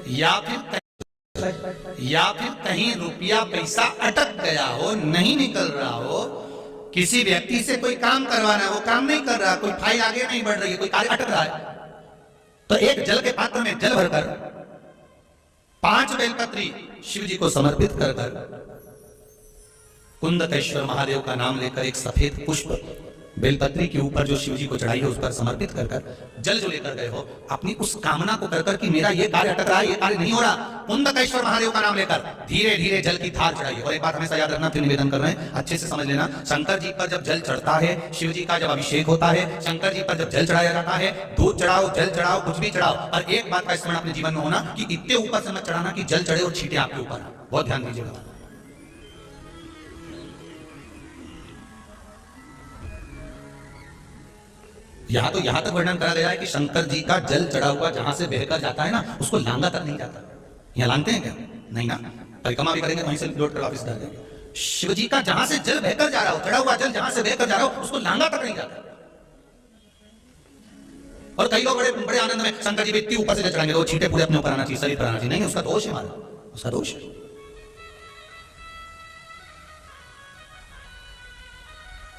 या फिर कहीं रुपया पैसा अटक गया हो, नहीं निकल रहा हो, किसी व्यक्ति से कोई काम करवाना है, वो काम नहीं कर रहा, कोई फाइल आगे नहीं बढ़ रही है, कोई कार्य अटक रहा है, तो एक जल के पात्र में जल भरकर 5 बेलपत्री शिव जी को समर्पित कर कुंदकेश्वर महादेव का नाम लेकर एक सफेद पुष्प बेलपत्री के ऊपर जो शिव जी को चढ़ाई है उस पर समर्पित कर जल जो लेकर गए हो, अपनी उस कामना को कर कि मेरा ये कार्य अटक रहा है, ये कार्य नहीं हो रहा, कुंदकेश्वर महादेव का नाम लेकर धीरे धीरे जल की धार चढ़ाइए। और एक बात हमेशा याद रखना, फिर निवेदन कर रहे हैं, अच्छे से समझ लेना, शंकर जी पर जब जल चढ़ता है, शिव जी का जब अभिषेक होता है, शंकर जी पर जब जल चढ़ाया जाता है, दूध चढ़ाओ, जल चढ़ाओ, कुछ भी चढ़ाओ, और एक बात का स्मरण अपने जीवन में होना कि इतने ऊपर से मत चढ़ाना कि जल चढ़े और छीटे आपके ऊपर। बहुत ध्यान दीजिएगा। यहां तक वर्णन करा गया है कि शंकर जी का जल चढ़ा हुआ जहां से बहकर जाता है ना, उसको लांगा तक नहीं जाता। यहां लांगते हैं क्या? नहीं ना, परिक्रमा भी करेंगे वहीं से लौट कर वापस डाल देंगे। शिव जी का जहां से जल बहकर जा रहा हो, चढ़ा हुआ जल जहां से बहकर जा रहा हो, उसको लांगा तक नहीं जाता। और कई लोग बड़े बड़े आनंद में शंकर जी भी इतनी ऊपर से जल चढ़ाएंगे, वो छींटे पूरे अपने ऊपर आना चाहिए, शरीर पर आना चाहिए। नहीं, उसका दोष है, हमारा उसका दोष है।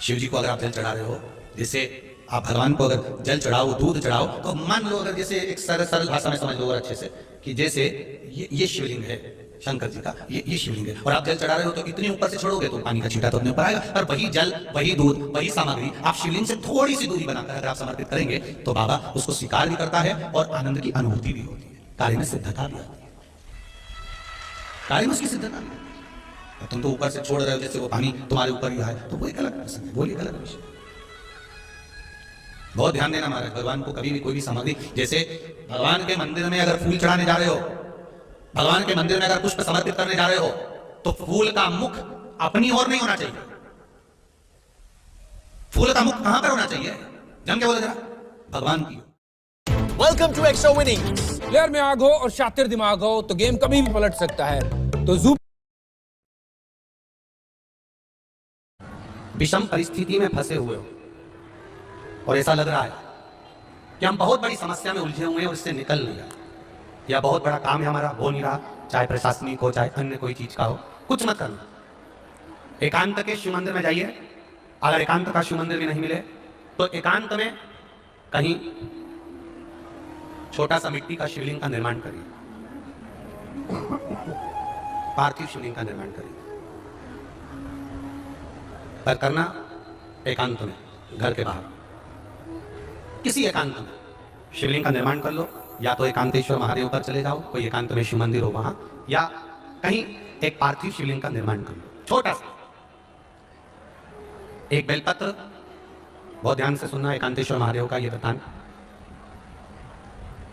शिव जी को अगर आप जल चढ़ा रहे हो, जैसे आप भगवान को अगर जल चढ़ाओ, दूध चढ़ाओ, तो मान लो, अगर जैसे एक सरल भाषा में समझ लो और अच्छे से, कि जैसे ये शिवलिंग है शंकर जी का, ये शिवलिंग है, और आप जल चढ़ा रहे हो, तो इतनी ऊपर से छोड़ोगे तो पानी का छींटा तो अपने ऊपर आएगा, और वही जल, वही दूध, वही सामग्री आप शिवलिंग से थोड़ी सी दूरी बनाकर अगर आप समर्पित करेंगे तो बाबा उसको स्वीकार भी करता है और आनंद की अनुभूति भी होती है, कार्य में सिद्धता भी आती है, कार्य में उसकी सिद्धता भी। तुम तो ऊपर से छोड़ रहे हो, जैसे वो पानी तुम्हारे ऊपर ही आए, तो वो एक अलग प्रसंग है, वो एक अलग विषय। बहुत ध्यान देना महाराज, भगवान को कभी भी कोई भी सामग्री, जैसे भगवान के मंदिर में अगर फूल चढ़ाने जा रहे हो, भगवान के मंदिर में अगर पुष्प समर्पित करने जा रहे हो, तो फूल का मुख अपनी ओर नहीं होना चाहिए। फूल का मुख कहां पर होना चाहिए? जम के बोले जरा, भगवान की। Welcome to extra winning. Player में आग हो और शातिर दिमाग हो तो गेम कभी भी पलट सकता है। तो जू विषम परिस्थिति में फंसे हुए हो और ऐसा लग रहा है कि हम बहुत बड़ी समस्या में उलझे हुए हैं और इससे निकल नहीं रहा, या बहुत बड़ा काम है हमारा, हो नहीं रहा, चाहे प्रशासनिक हो चाहे अन्य कोई चीज का हो, कुछ मत करना। एकांत के शिव मंदिर में जाइए, अगर एकांत का शिव मंदिर भी नहीं मिले तो एकांत में कहीं छोटा सा मिट्टी का शिवलिंग का निर्माण करिए, पार्थिव शिवलिंग का निर्माण करिए, पर करना एकांत में, घर के बाहर किसी एकांत में शिवलिंग का निर्माण कर लो, या तो एकांतेश्वर महादेव पर चले जाओ, कोई एकांत में शिव मंदिर हो वहां, या कहीं एक पार्थिव शिवलिंग का निर्माण कर लो, छोटा सा, एक बेलपत्र। बहुत ध्यान से सुनना एकांतेश्वर महादेव का ये वरदान।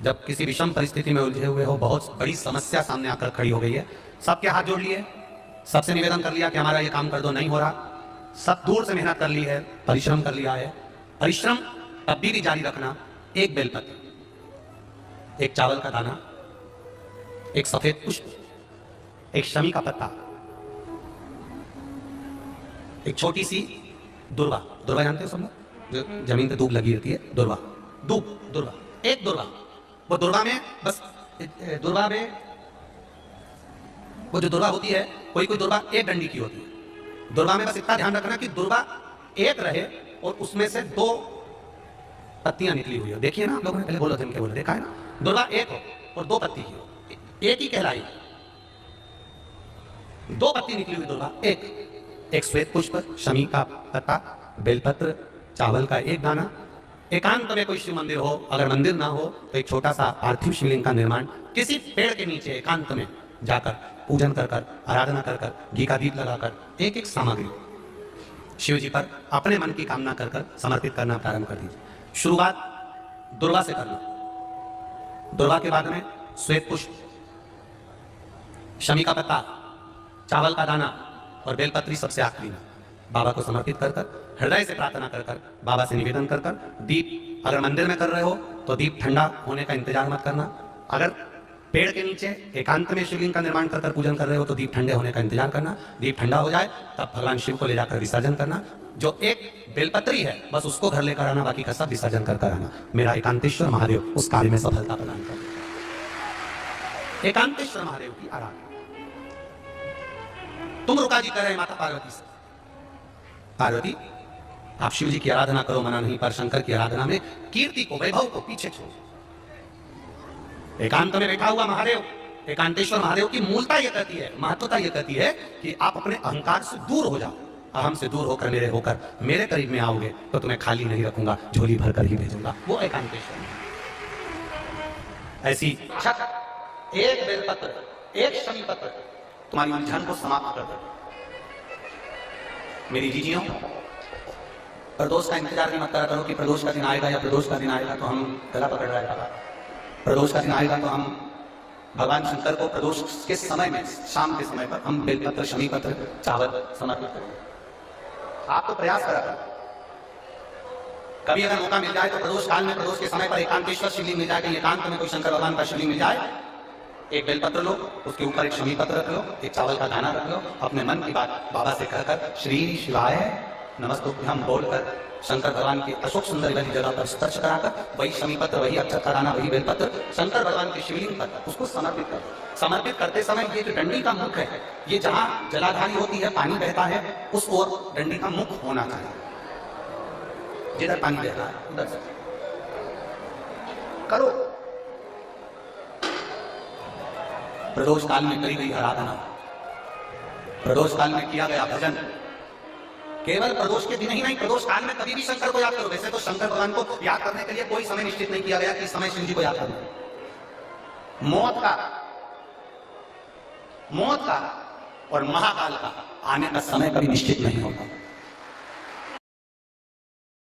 जब किसी विषम परिस्थिति में उलझे हुए हो, बहुत बड़ी समस्या सामने आकर खड़ी हो गई है, सबके हाथ जोड़ लिए, सबसे निवेदन कर लिया कि हमारा ये काम कर दो, नहीं हो रहा, सब दूर से मेहनत कर ली है, परिश्रम कर लिया है, परिश्रम अभी भी जारी रखना। एक बेलपत्र, एक चावल का दाना, एक सफेद पुष्प, एक शमी का पत्ता, एक छोटी सी दुर्वा। दुर्वा जानते हो सब लोग, जो जमीन पे दूब लगी रहती है, दुर्वा, दुर्वा, एक दुर्वा। वो दुर्वा में बस, दुर्वा में वो जो दुर्वा होती है, कोई कोई दुर्वा एक डंडी की होती है। दुर्वा में बस इतना ध्यान रखना कि दुर्वा एक रहे और उसमें से 2 पत्तियां निकली हुई हो। देखिए ना, आप लोगों ने पहले बोला, जन के बोले, देखा है ना, दुर्वा एक हो और 2 पत्ती की हो, एक ही कहलाई, 2 पत्ती निकली हुई दुर्वा, एक श्वेत पुष्प, शमी का पत्ता, बेलपत्र, चावल का एक दाना। एकांत में कोई शिव मंदिर हो, अगर मंदिर ना हो तो एक छोटा सा पार्थिव शिवलिंग का निर्माण किसी पेड़ के नीचे एकांत में जाकर पूजन कर कर, आराधना कर कर, घी का दीप लगाकर, एक एक सामग्री शिव जी पर अपने मन की कामना कर कर समर्पित करना प्रारंभ कर दीजिए। शुरुआत दुर्वा से करना, दुर्वा के बाद में श्वेत पुष्प, शमी का पत्ता, चावल का दाना और बेलपत्री सबसे आखिरी में बाबा को समर्पित कर कर, हृदय से प्रार्थना कर कर, बाबा से निवेदन कर कर, दीप अगर मंदिर में कर रहे हो तो दीप ठंडा होने का इंतजार मत करना, अगर पेड़ के नीचे एकांत में शिवलिंग का निर्माण कर कर पूजन कर रहे हो तो दीप ठंडे होने का इंतजार करना। दीप ठंडा हो जाए तब भगवान शिव को ले जाकर विसर्जन करना। जो एक बेलपत्री है बस उसको घर लेकर आना, बाकी का सब विसर्जन कर कर आना। मेरा एकांतेश्वर महादेव उस कार्य में सफलता प्रदान कर। एकांतेश्वर महादेव की आराधना। तुम रुका जी कर रहे माता पार्वती से, पार्वती आप शिव जी की आराधना करो, मना नहीं, पर शंकर की आराधना में कीर्ति को, वैभव को पीछे छोड़ो। एकांत में बैठा हुआ महादेव, एकांतेश्वर महादेव की मूलता यह कहती है, महत्वता यह कहती है कि आप अपने अहंकार से दूर हो जाओ, अहम से दूर होकर मेरे करीब में आओगे तो तुम्हें खाली नहीं रखूंगा, झोली भरकर ही भेजूंगा। वो एकांतेश्वर। ऐसी एक बेलपत्र, एक शमी पत्र तुम्हारी उलझन को समाप्त कर दे। मेरी जीजियों, प्रदोष का इंतजार भी मत करा करो कि प्रदोष का दिन आएगा या प्रदोष का दिन आएगा तो हम गला पकड़ रहे हैं। प्रदोष का दिन आएगा तो हम भगवान शंकर को प्रदोष के समय में, शाम के समय पर हम बेलपत्र, शमी पत्र, चावल समर्पित करेंगे। आप तो प्रयास करा करो, कभी अगर मौका मिल जाए तो प्रदोष काल में, प्रदोष के समय पर एकांतेश्वर शिवलिंग मिल जाए, एकांत में कोई शंकर भगवान का शिवलिंग मिल जाए, एक बेलपत्र लो, उसके ऊपर एक शमी पत्र रख लो, एक चावल का दाना रख लो, अपने मन की बात बाबा से कहकर श्री शिवाय नमस्तुभ्यम बोलकर शंकर भगवान की अशोक सुंदर वाली जगह पर स्पर्श कराकर वही शमी पत्र, वही अक्षत का दाना, वही बेलपत्र शंकर भगवान के शिवलिंग पर उसको समर्पित कर दो। समर्पित करते समय ये जो डंडी का मुख है, ये जहां जलाधारी होती है, पानी बहता है, उस ओर डंडी का मुख होना चाहिए। जिधर पानी बहता है उधर से करो। प्रदोष काल में करी गई आराधना, प्रदोष काल में किया गया भजन, केवल प्रदोष के दिन ही नहीं, प्रदोष काल में कभी भी शंकर को याद करो। वैसे तो शंकर भगवान को याद करने के लिए कोई समय निश्चित नहीं किया गया कि इस समय शिव जी को याद करना। मौत का और महाकाल का आने का समय कभी निश्चित नहीं होता।